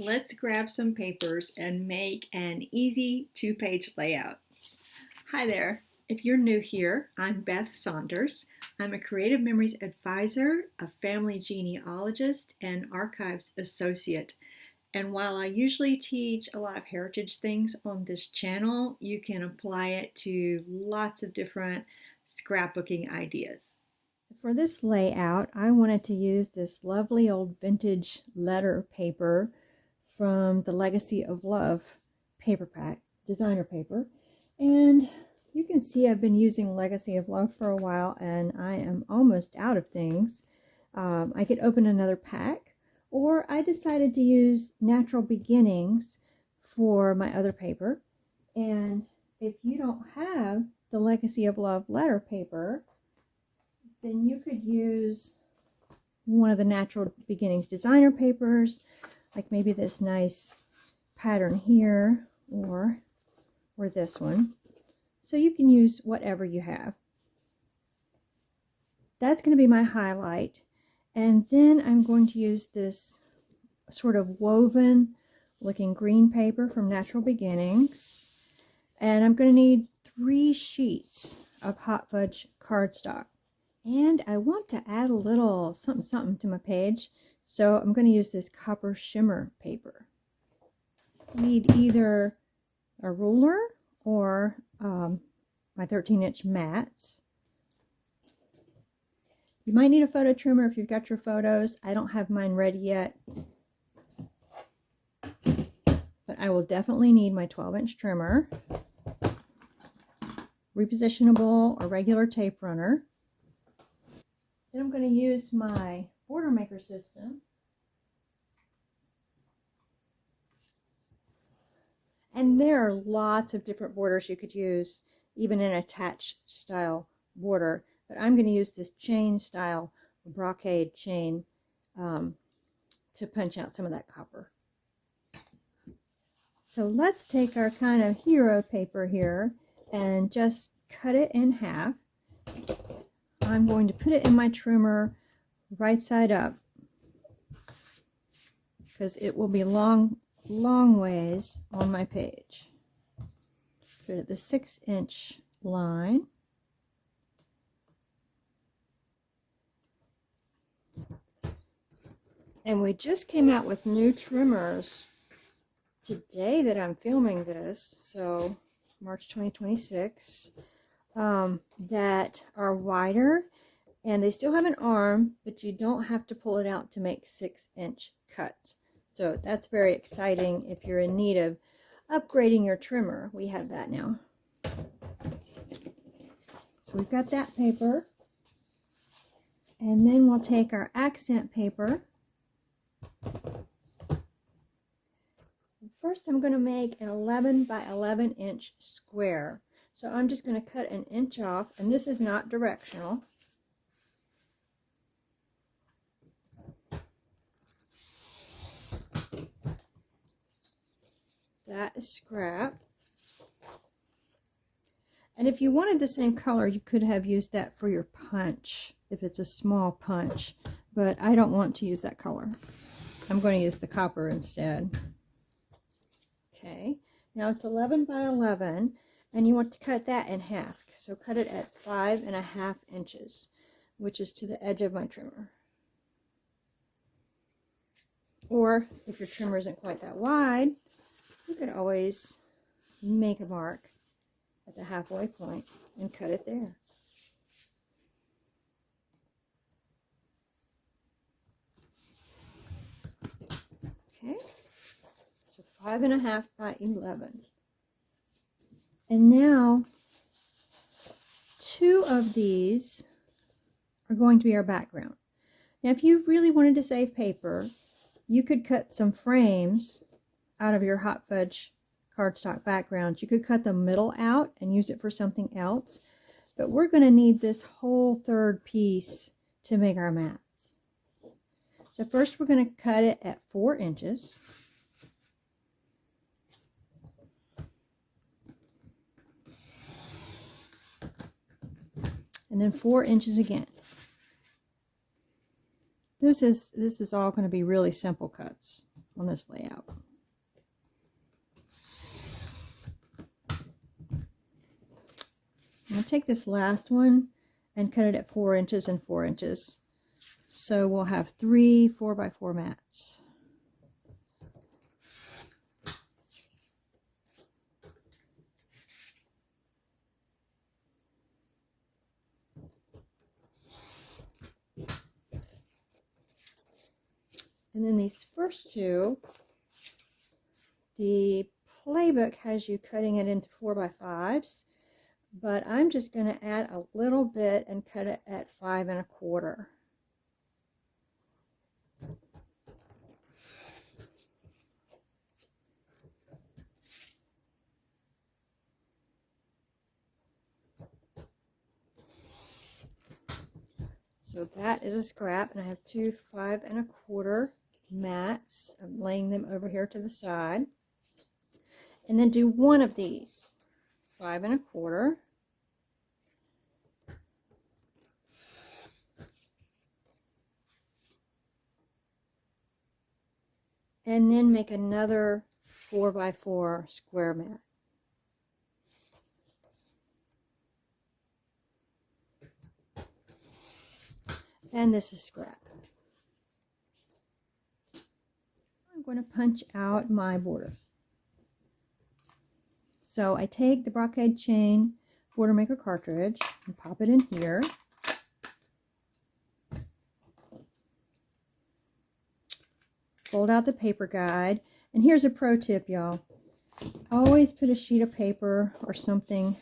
Let's grab some papers and make an easy 2-page layout. Hi there. If you're new here, I'm Beth Saunders. I'm a Creative Memories Advisor, a family genealogist, and archives associate. And while I usually teach a lot of heritage things on this channel, you can apply it to lots of different scrapbooking ideas. So for this layout, I wanted to use this lovely old vintage letter paper from the Legacy of Love paper pack, designer paper. And you can see I've been using Legacy of Love for a while and I am almost out of things. I could open another pack, or I decided to use Natural Beginnings for my other paper. And if you don't have the Legacy of Love letter paper, then you could use one of the Natural Beginnings designer papers, like maybe this nice pattern here, or this one. So you can use whatever you have. That's going to be my highlight. And then I'm going to use this sort of woven looking green paper from Natural Beginnings. And I'm going to need 3 sheets of hot fudge cardstock. And I want to add a little something to my page, so I'm going to use this copper shimmer paper. I need either a ruler or my 13-inch mats. You might need a photo trimmer if you've got your photos. I don't have mine ready yet, but I will definitely need my 12-inch trimmer, repositionable or regular tape runner. Then I'm going to use my border maker system. And there are lots of different borders you could use, even an attached style border. But I'm going to use this chain style brocade chain to punch out some of that copper. So let's take our kind of hero paper here and just cut it in half. I'm going to put it in my trimmer right side up because it will be long ways on my page. Put it at the 6-inch line. And we just came out with new trimmers today that I'm filming this, so March 2026, that are wider, and they still have an arm, but you don't have to pull it out to make 6-inch cuts. So that's very exciting if you're in need of upgrading your trimmer. We have that now. So we've got that paper, and then we'll take our accent paper. First, I'm going to make an 11 by 11 inch square. So I'm just going to cut an inch off, and this is not directional. That is scrap. And if you wanted the same color, you could have used that for your punch, if it's a small punch. But I don't want to use that color. I'm going to use the copper instead. Okay, now it's 11 by 11, and you want to cut that in half. So cut it at 5.5 inches, which is to the edge of my trimmer. Or if your trimmer isn't quite that wide, you could always make a mark at the halfway point and cut it there. Okay. 5.5 by 11. And now 2 of these are going to be our background. Now if you really wanted to save paper, you could cut some frames out of your hot fudge cardstock backgrounds. You could cut the middle out and use it for something else, but we're going to need this whole third piece to make our mats. So first we're going to cut it at 4 inches. And then 4 inches again. This is all going to be really simple cuts on this layout. I'll take this last one and cut it at 4 inches and 4 inches. So we'll have 3 4x4 mats. And then these first two, the playbook has you cutting it into 4x5s, but I'm just going to add a little bit and cut it at 5 1/4. So that is a scrap, and I have 2 5 1/4 mats. I'm laying them over here to the side. And then do one of these 5 1/4. And then make another 4x4 square mat. And this is scrap. I'm going to punch out my border. So I take the brocade chain border maker cartridge and pop it in here. Fold out the paper guide. And here's a pro tip, y'all. Always put a sheet of paper or something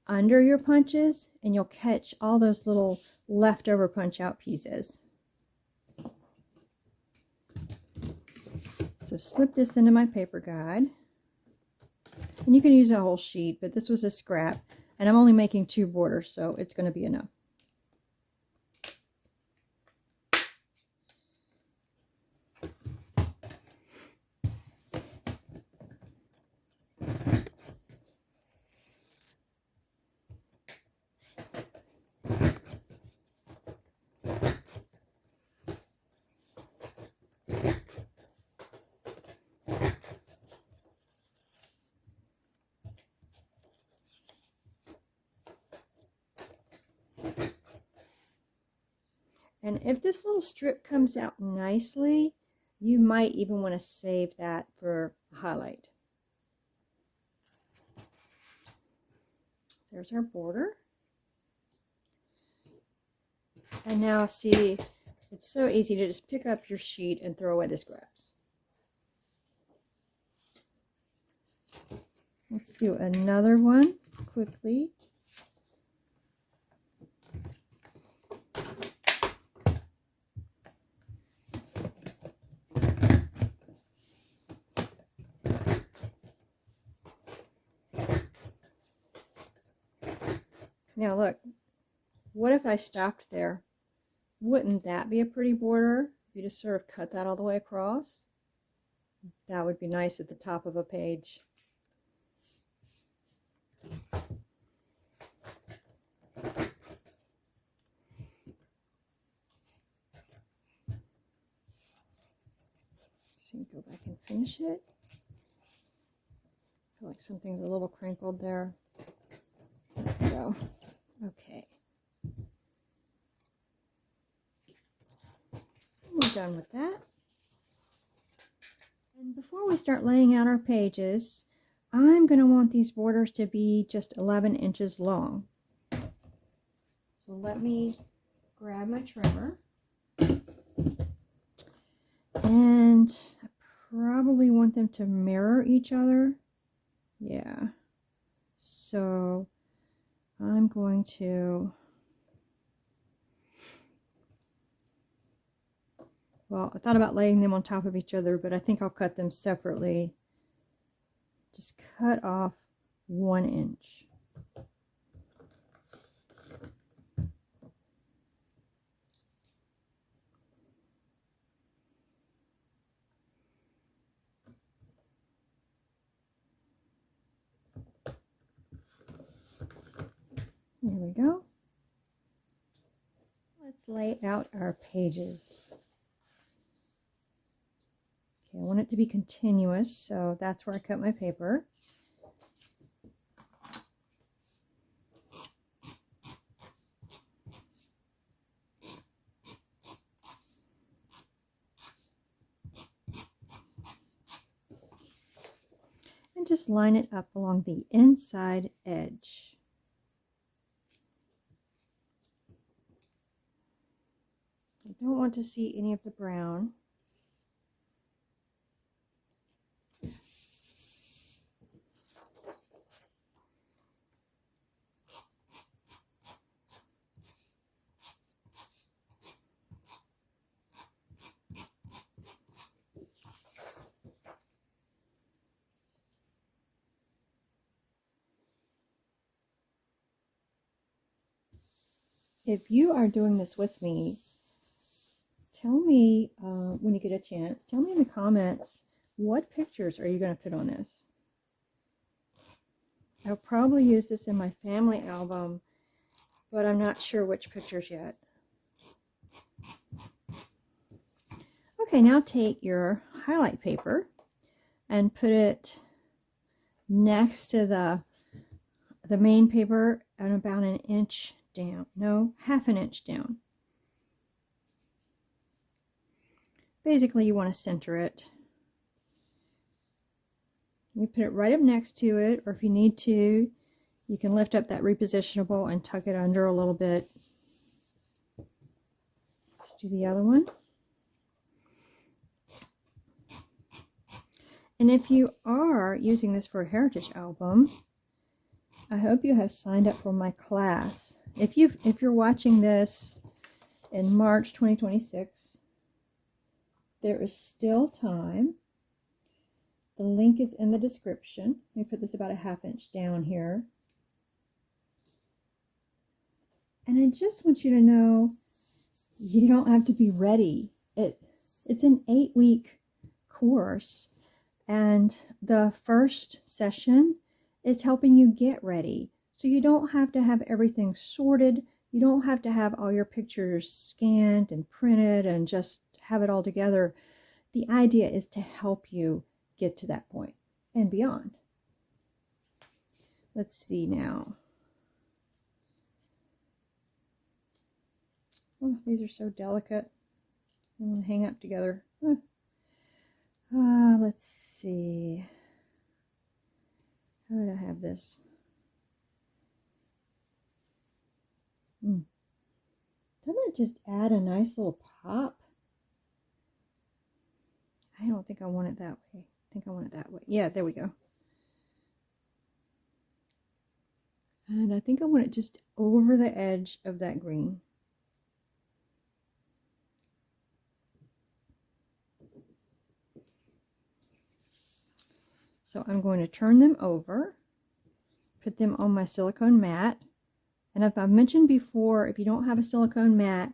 under your punches, and you'll catch all those little leftover punch out pieces. So slip this into my paper guide, and you can use a whole sheet, but this was a scrap, and I'm only making 2 borders, so it's going to be enough. And if this little strip comes out nicely, you might even want to save that for a highlight. There's our border. And now see, it's so easy to just pick up your sheet and throw away the scraps. Let's do another one quickly. Now look, what if I stopped there? Wouldn't that be a pretty border? If you just sort of cut that all the way across? That would be nice at the top of a page. Just go back and finish it. I feel like something's a little crinkled there. There we go. Okay. We're done with that. And before we start laying out our pages, I'm going to want these borders to be just 11 inches long. So let me grab my trimmer. And I probably want them to mirror each other. Yeah. So I'm going to, well, I thought about laying them on top of each other, but I think I'll cut them separately. Just cut off 1 inch. There we go. Let's lay out our pages. Okay, I want it to be continuous, so that's where I cut my paper. And just line it up along the inside edge. I don't want to see any of the brown. If you are doing this with me, tell me when you get a chance, tell me in the comments, what pictures are you going to put on this? I'll probably use this in my family album, but I'm not sure which pictures yet. Okay, now take your highlight paper and put it next to the main paper and about an inch down. No, half an inch down. Basically, you want to center it. You put it right up next to it, or if you need to, you can lift up that repositionable and tuck it under a little bit. Let's do the other one. And if you are using this for a heritage album, I hope you have signed up for my class. If you're watching this in March 2026, there is still time. The link is in the description. Let me put this about a half inch down here. And I just want you to know you don't have to be ready. It's an 8-week course, and the first session is helping you get ready. So you don't have to have everything sorted. You don't have to have all your pictures scanned and printed and just have it all together. The idea is to help you get to that point and beyond. Let's see now. Oh, these are so delicate. They want to hang up together. Let's see. How did I have this? Doesn't it just add a nice little pop? I don't think I want it that way. I think I want it that way. Yeah, there we go. And I think I want it just over the edge of that green. So I'm going to turn them over, put them on my silicone mat. And if I've mentioned before, if you don't have a silicone mat,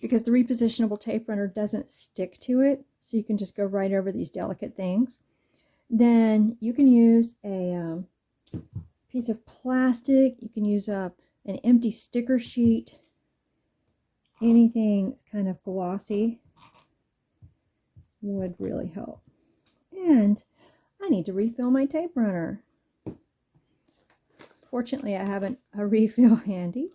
because the repositionable tape runner doesn't stick to it, so you can just go right over these delicate things, then you can use a piece of plastic. You can use an empty sticker sheet. Anything that's kind of glossy would really help. And I need to refill my tape runner. Fortunately, I have a refill handy.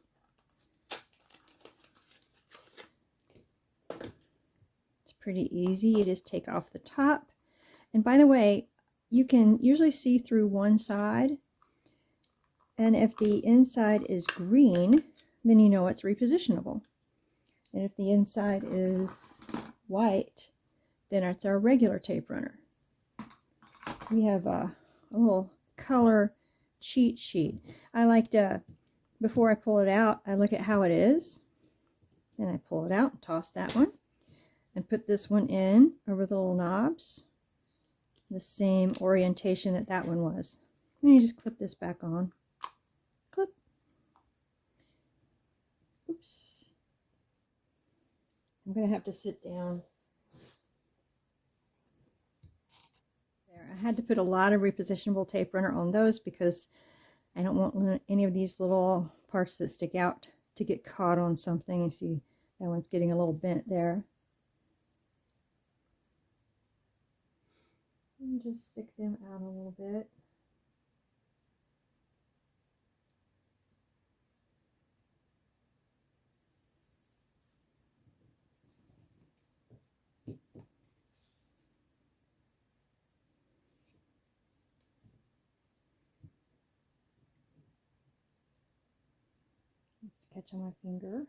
It's pretty easy. You just take off the top. And by the way, you can usually see through one side. And if the inside is green, then you know it's repositionable. And if the inside is white, then it's our regular tape runner. We have a little color cheat sheet. I like to, before I pull it out, I look at how it is. Then I pull it out and toss that one. And put this one in over the little knobs. The same orientation that that one was. And you just clip this back on. Clip. Oops. I'm going to have to sit down. There. I had to put a lot of repositionable tape runner on those because I don't want any of these little parts that stick out to get caught on something. You see that one's getting a little bent there. and just stick them out a little bit. Just to catch on my finger.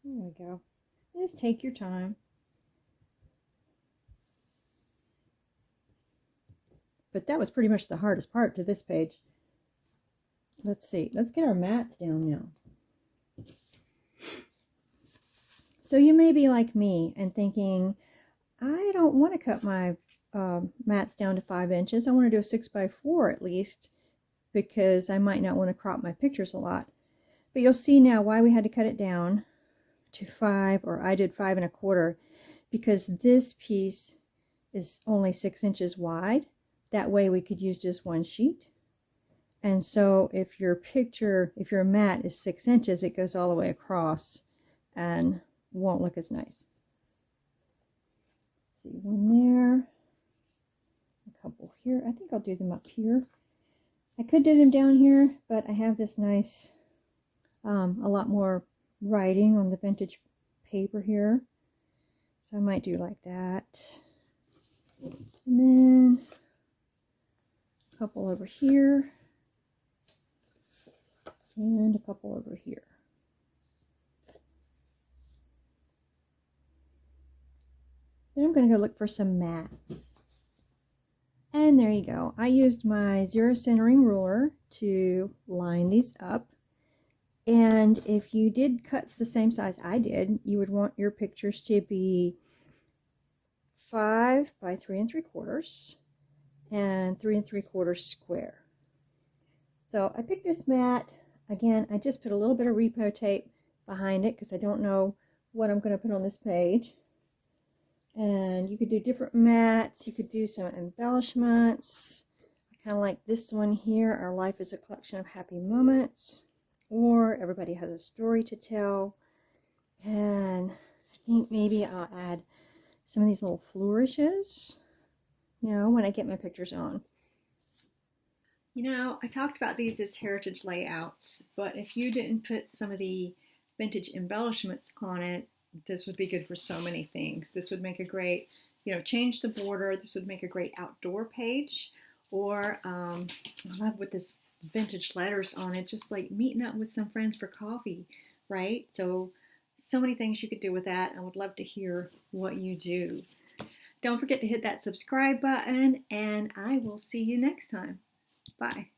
There we go. Just take your time. But that was pretty much the hardest part to this page. Let's see. Let's get our mats down now. So you may be like me and thinking, I don't want to cut my mats down to 5 inches. I want to do a 6x4 at least, because I might not want to crop my pictures a lot. But you'll see now why we had to cut it down to 5, or I did 5 1/4, because this piece is only 6 inches wide. That way we could use just one sheet. And so if your mat is 6 inches, it goes all the way across and won't look as nice. See, one there, a couple here. I think I'll do them up here. I could do them down here, but I have this nice, a lot more writing on the vintage paper here. So I might do like that. And then a couple over here. And a couple over here. Then I'm going to go look for some mats. And there you go. I used my zero centering ruler to line these up. And if you did cuts the same size I did, you would want your pictures to be 5 by 3 3/4 and 3 3/4 square. So I picked this mat. Again, I just put a little bit of repo tape behind it because I don't know what I'm going to put on this page. And you could do different mats. You could do some embellishments. I kind of like this one here. Our life is a collection of happy moments. Or everybody has a story to tell. And I think maybe I'll add some of these little flourishes, you know, when I get my pictures on. You know, I talked about these as heritage layouts, but if you didn't put some of the vintage embellishments on it, this would be good for so many things. This would make a great, you know, change the border. This would make a great outdoor page. Or I love with this vintage letters on it, just like meeting up with some friends for coffee, right? So many things you could do with that. I would love to hear what you do. Don't forget to hit that subscribe button, and I will see you next time. Bye.